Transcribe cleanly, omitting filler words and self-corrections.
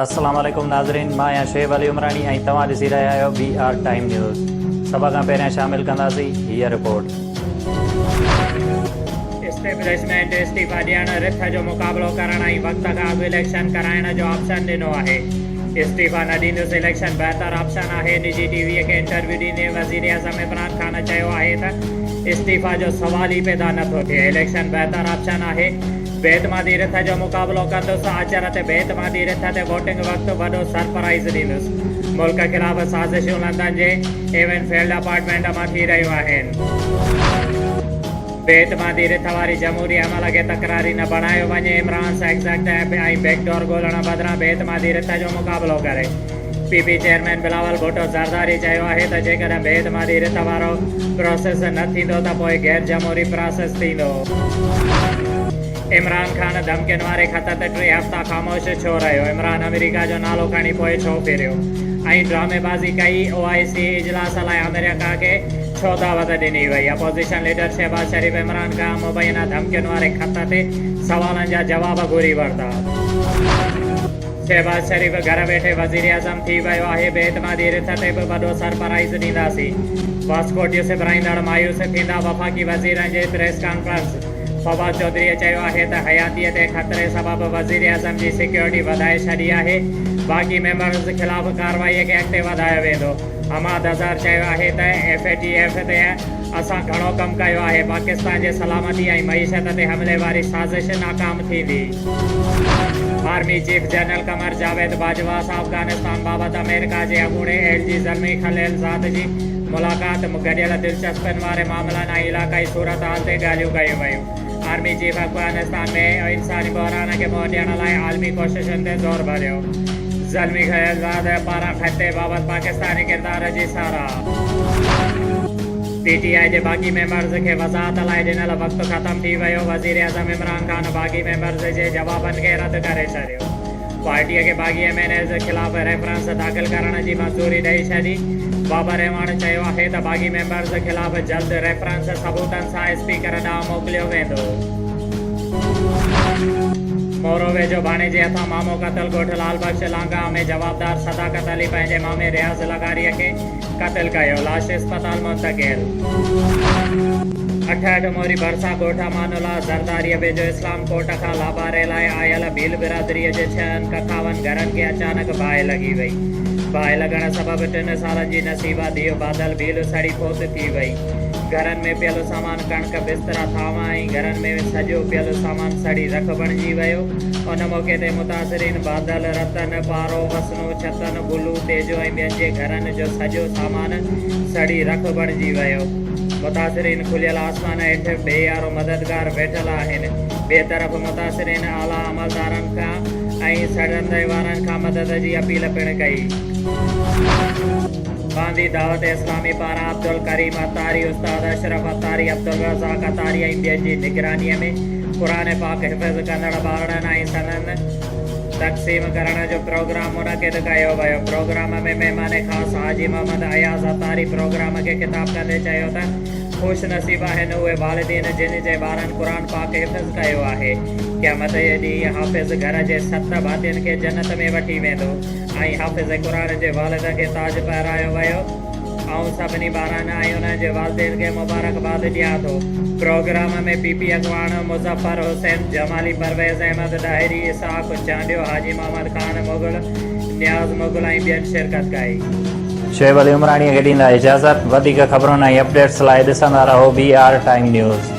अस्सलाम वालेकुम नाज़रीन, मां आहियां शुएब अली उमरानी ऐं तव्हां ॾिसी रहिया आहियो BR टाइम न्यूज़। सभ खां पहिरियां शामिल कंदासीं हीअ रिपोर्ट। एस्टेब्लिशमेंट इस्तीफ़ा ॾियण, रिथ जो मुक़ाबिलो करण ऐं वक़्त खां अॻु इलेक्शन कराइण जो ऑप्शन ॾिनो आहे। इस्तीफ़ा न ॾींदुसि इलेक्शन बहितर ऑप्शन आहे। निजी टीवीअ खे इंटरव्यू ॾींदे वज़ीर आज़म इमरान ख़ान चयो आहे त इस्तीफ़ा जो सवाल ई पैदा नथो थिए। इलेक्शन बहितर ऑप्शन आहे। बेतमादी रिथ जो मुक़ाबिलो कंदुसि। आचर ते बेतमादी रिथ ते वोटिंग वक़्तु वॾो सरप्राइज़ ॾींदुसि। मुल्क ख़िलाफ़ साज़िशूं लंदन जे एवनफील्ड अपार्टमेंट मां थी रहियूं आहिनि। बेतमादी रिथ वारी जमहूरी अमल खे तकरारी न बणायो वञे। इमरान एग्ज़ेक्ट ऐं बैकडोर ॻोल्हण बदिरां बेतमादी रिथ जो मुक़ाबिलो करे। PP चेयरमैन बिलावल भुट्टो ज़रदारी चयो आहे त जेकॾहिं बेतमादी रिथ वारो प्रोसेस न थींदो त पोइ गैर जमहूरी प्रोसेस थींदो। इमरान ख़ान धमकियुनि वारे ख़त ते 3 हफ़्ता ख़ामोश छो रहियो? इमरान अमेरिका जो नालो खणी पोइ छो फिरियो ऐं ड्रामेबाज़ी कई? OIC इजलास लाइ अमेरिका खे छो दावत ॾिनी वई? अपोज़िशन लीडर शहबाज शरीफ़ इमरान खां मुबैना धमकियुनि वारे ख़त ते सवालनि जा जवाब घुरी वरिता। शहबाज शरीफ़ घर वेठे वज़ीर आज़म थी वियो आहे। बेतमादी रिथ ते बि वॾो सरप्राइज़ ॾींदासीं। वास्कोट यूसुफ राईंदड़ मायूस थींदा। वफ़ाक़ी वज़ीरनि जे प्रेस कॉन्फ्रेंस। फवाद चौधरीअ चयो आहे त हयातीअ ते ख़तरे सबबि वज़ीर आज़म जी सिक्योरिटी वधाए छॾी आहे। बाक़ी मेंबर्स ख़िलाफ़ कार्रवाईअ खे अॻिते वधायो वेंदो। हमाद अज़हर चयो आहे त FATF ते असां घणो कमु कयो आहे। पाकिस्तान जे सलामती ऐं मईशत ते हमले वारी साज़िश नाकाम थींदी। Army chief general Qamar Javed Bajwa सां अफ़गानिस्तान बाबति अमेरिका जे अॻूणे LG ज़ल्मी ख़लीलज़ाद जी मुलाक़ात। गॾियल दिलचस्पियुनि वारे मामलनि ऐं इलाक़ाई सूरत हाल ते ॻाल्हियूं कयूं वयूं। आर्मी चीफ अफ़गानिस्तान में इंसानी बहरान खे मुंहुं ॾियण लाइ आलमी कोशिशुनि ते ज़ोर भरियो। ज़ल्मी ख़लीलज़ाद पारां खते बाबति पाकिस्तानी किरदार जी साराह। PTI जे बाग़ी मेंबर्स खे वज़ाहत लाइ ॾिनल वक़्तु ख़तमु थी वियो। वज़ीर आज़म इमरान ख़ान बाग़ी मेंबर्स जे जवाबनि खे रद्द करे छॾियो। पार्टीअ खे बाग़ी MNAs ख़िलाफ़ रेफरेंस दाख़िल करण जी मंज़ूरी ॾेई छॾी। बाबर रहमान चयो आहे त बाग़ी मेंबर्स ख़िलाफ़ जल्द रेफरेंस सबूतनि सां स्पीकर ॾांहुं मोकिलियो वेंदो। मोरो वेझो भाणे जे हथां मामो क़तल ॻोठु लाल बख्श लांगा में जवाबदार सदाकत अली पंहिंजे मामे रियाज़ लगारीअ खे क़तल कयो। लाश अस्पताल मुंतक़िल। 68 मोरी भरसा ॻोठा मानुला ज़रदारीअ वेझो इस्लाम कोट खां लाबारे लाइ आयल भील बिरादरीअ जे 6 कखावन घरनि खे अचानक बाहि लॻी वई। बाहि लॻण सबबि 3 सालनि जी नसीबा धीउ बादल भील सड़ी फोत थी वई। घरनि में पियल सामान कणिक बिस्तरा थांवा ऐं घरनि में सॼो पियल सामान सड़ी रख बणिजी वियो। उन मौक़े ते मुतासिरीन बादल, रतन, पारो, वसनो, छतन, गुलू, तेजो ऐं ॿियनि जे घरनि जो सॼो सामान सड़ी रख बणिजी वियो। मुतासिरीन खुलियल आसमान हेठि बेयारो मददगार वेठल आहिनि। ॿिए तरफ़ मुतासिरीन आला अमलदारनि खां ऐं सड़ंदे वारनि खां मदद जी अपील पिणु कई। गांधी दावत इस्लामी पारां अब्दुल करीम अतारी, उस्ताद अशरफ अतारी, अब्दुल रज़ाक अतारी ऐं ॿियनि जी निगरानीअ में क़ुरान पाक हिफ़्ज़ कंदड़ ॿारनि ऐं सनन तक़सीम करण जो प्रोग्राम मुनक़िद कयो वियो। प्रोग्राम में महिमान ख़ासि हाजी मोहम्मद अयाज़ अतारी प्रोग्राम खे ख़िताब कंदे चयो त ख़ुशि नसीब आहिनि उहे वालिदीन जिन जे ॿारनि क़ुरान पाक हिफ़्ज़ कयो आहे। क़यामत जे ॾींहुं हाफ़िज़ घर जे 7 भातियुनि खे जन्नत में वठी वेंदो ऐं हाफ़िज़ क़ुरान जे वालिद खे ताज पहिरायो वियो। ऐं सभिनी ॿारनि ऐं उन्हनि जे वालिदैन खे मुबारकबाद ॾियां थो। प्रोग्राम में PP अॻवान मुज़फ़र हुसैन, जमाली, परवेज़ अहमद, ॾाहिरी, इसाक़ चांडियो, हाजी मोहम्मद ख़ान मुग़ल, न्याज़ मुग़ल ऐं ॿियनि शिरकत कई। शुएब अली उमरानीअ खे ॾींदा इजाज़त। वधीक ख़बरुनि ऐं अपडेट्स लाइ ॾिसंदा रहो BR टाइम न्यूज़।